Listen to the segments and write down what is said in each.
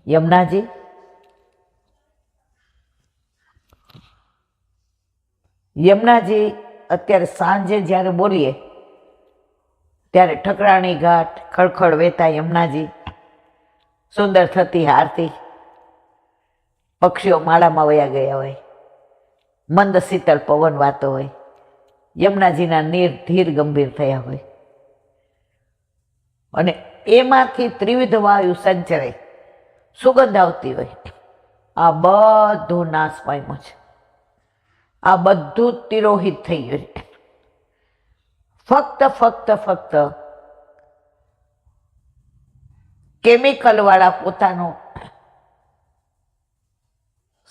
યમુનાજી, યમુનાજી અત્યારે સાંજે જ્યારે બોલીએ ત્યારે ઠકરાણી ઘાટ, ખળખળ વહેતા યમુનાજી, સુંદર થતી આરતી, પક્ષીઓ માળામાં વયા ગયા હોય, મંદ શીતળ પવન વાતો હોય, યમુનાજીના નીર ધીર ગંભીર થયા હોય અને એમાંથી ત્રિવિધ વાયુ સંચરે, સુગંધ આવતી હોય. આ બધું નાશ પામ્યું છે. આ બધું તિરોહિત થઈ ગયું છે. ફક્ત ફક્ત ફક્ત કેમિકલ વાળા પોતાનો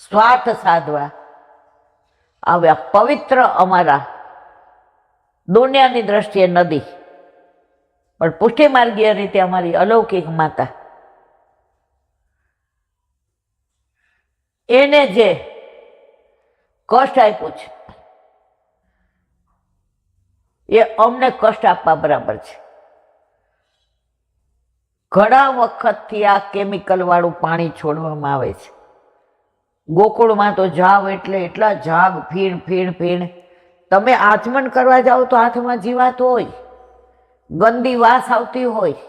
સ્વાર્થ સાધવા આવ્યા. પવિત્ર અમારા દુનિયાની દ્રષ્ટિએ નદી, પણ પુષ્ટિમાર્ગીય રીતે અમારી અલૌકિક માતા, એને જે કષ્ટ આપ્યું છે એ અમને કષ્ટ આપવા બરાબર છે. ઘણા વખતથી આ કેમિકલ વાળું પાણી છોડવામાં આવે છે. ગોકુળમાં તો જાવ એટલે એટલા જાગ, ફીણ ફીણ ફીણ. તમે આચમન કરવા જાઓ તો હાથમાં જીવાત હોય, ગંદી વાસ આવતી હોય,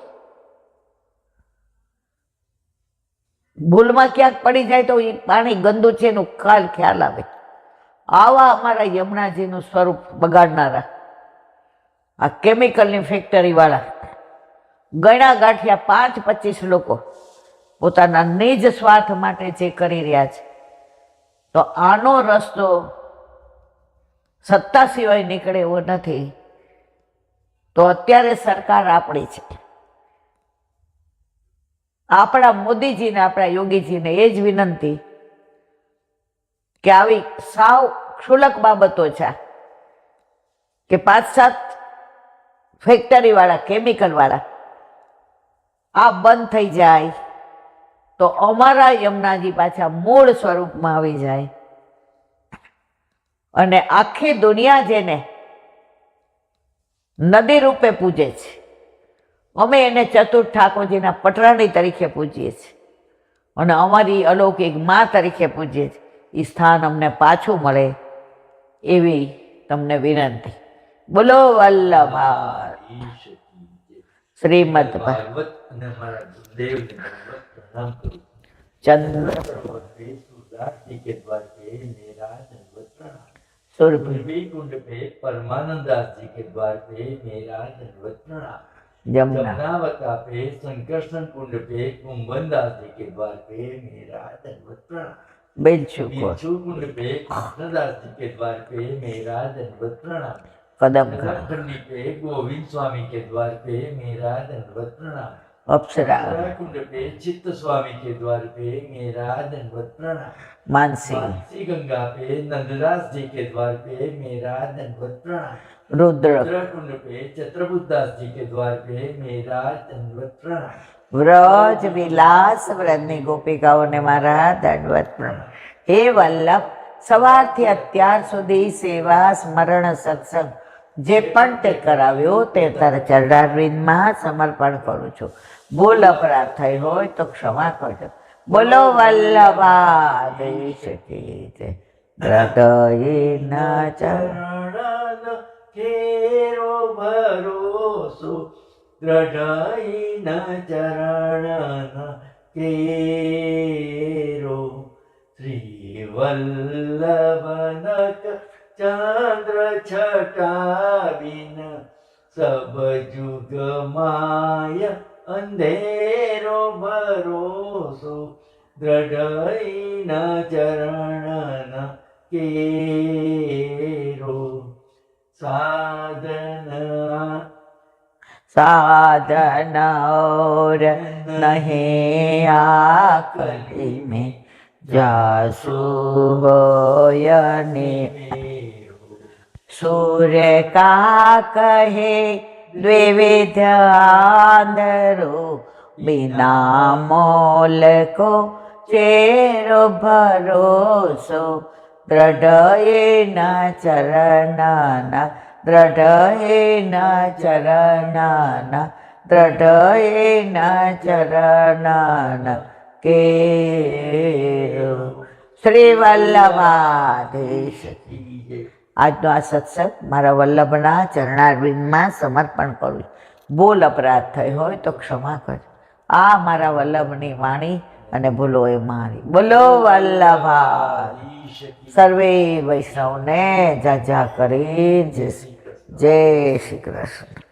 ભૂલમાં ક્યાંક પડી જાય તો એ પાણી ગંદુ છે એનું ખ્યાલ આવે. આવા અમારા યમુનાજીનું સ્વરૂપ બગાડનારા આ કેમિકલની ફેક્ટરી વાળા ગણા ગાંઠિયા 5-25 લોકો પોતાના નિજ સ્વાર્થ માટે જે કરી રહ્યા છે, તો આનો રસ્તો સત્તા સિવાય નીકળે એવો નથી. તો અત્યારે સરકાર આપણી છે, આપણા મોદીજીને, આપણા યોગીજીને એ જ વિનંતી કે આવી સાવ ક્ષુલક બાબતો છે કે 5-7 ફેક્ટરી વાળા, કેમિકલ વાળા આ બંધ થઈ જાય તો અમારા યમુનાજી પાછા મૂળ સ્વરૂપમાં આવી જાય અને આખી દુનિયા જેને નદી રૂપે પૂજે છે, અમે એને ચતુર ઠાકોરજીના પટરાણી તરીકે પૂજીએ છીએ અને અમારી અલૌકિક મા તરીકે પૂજીએ છીએ. એ સ્થાન અમને પાછું મળે એવી તમને વિનંતી. બોલો વલ્લભા શ્રીમદ ભાગવત ચંદ્ર कुंड पे परमानंद दास जी के द्वार पे मेरा दंडवत प्रणाम. जमुनावता पे संकर्षण कुंड पे कुंभन दास जी के द्वार पे मेरा दंडवत प्रणाम. बिच्छू कुंड पे कृष्णदास जी के द्वार पे मेरा दंडवत प्रणाम. कदम खंडी पे गोविंद स्वामी के द्वार पे मेरा दंडवत प्रणाम. अप्सरा कुंड पे चित्त स्वामी के द्वार पे मेरा दंडवत प्रणाम. मानसी गंगा पे नंददास जी के द्वार पे मेरा दंडवत प्रणाम. रुद्र कुंड पे चत्रबुद्धास जी के द्वार पे मेरा दंडवत प्रणाम. व्रज विलास व्रतनी गोपिकाओने मारा दंडवत प्रणाम. हे वल्लभ, સવારથી અત્યાર સુધી સેવા, સ્મરણ, સત્સંગ જે પણ તે કરાવ્યો તે તારા ચરણારવિંદમાં સમર્પણ કરું છું. ભૂલ અપરાધ થઈ હોય તો ક્ષમા કરજો. બોલો વલ્લભાધીશ કી જય. હૃદયના ચરણ કેરો ભરોસો, દ્રઢઈના ચરણ કેરો. શ્રી વલ્લભનક ચંદ્ર છટાવીન, સબ જુગ માય અંધેરો ભરોસો, દ્રઢઈના ચરણ કેરો. साधन और नहीं आखली में जासु होयने. सूर्य का कहे द्विविध आंधरो, बिना मोल को चेरो भरोसो. दृढ़ न चरणना, दृढ़ न चरणना, दृढ़ न चरणना કે શ્રી વલ્લભાધીશ. આજનો આ સત્સંગ મારા વલ્લભના ચરણારવિંદમાં સમર્પણ કરું. બોલ અપરાધ થઈ હોય તો ક્ષમા કરજો. આ મારા વલ્લભની વાણી અને ભૂલો એ મારી. બોલો વલ્લભા. સર્વે વૈષ્ણવને જા જા કરી જય શ્રી કૃષ્ણ.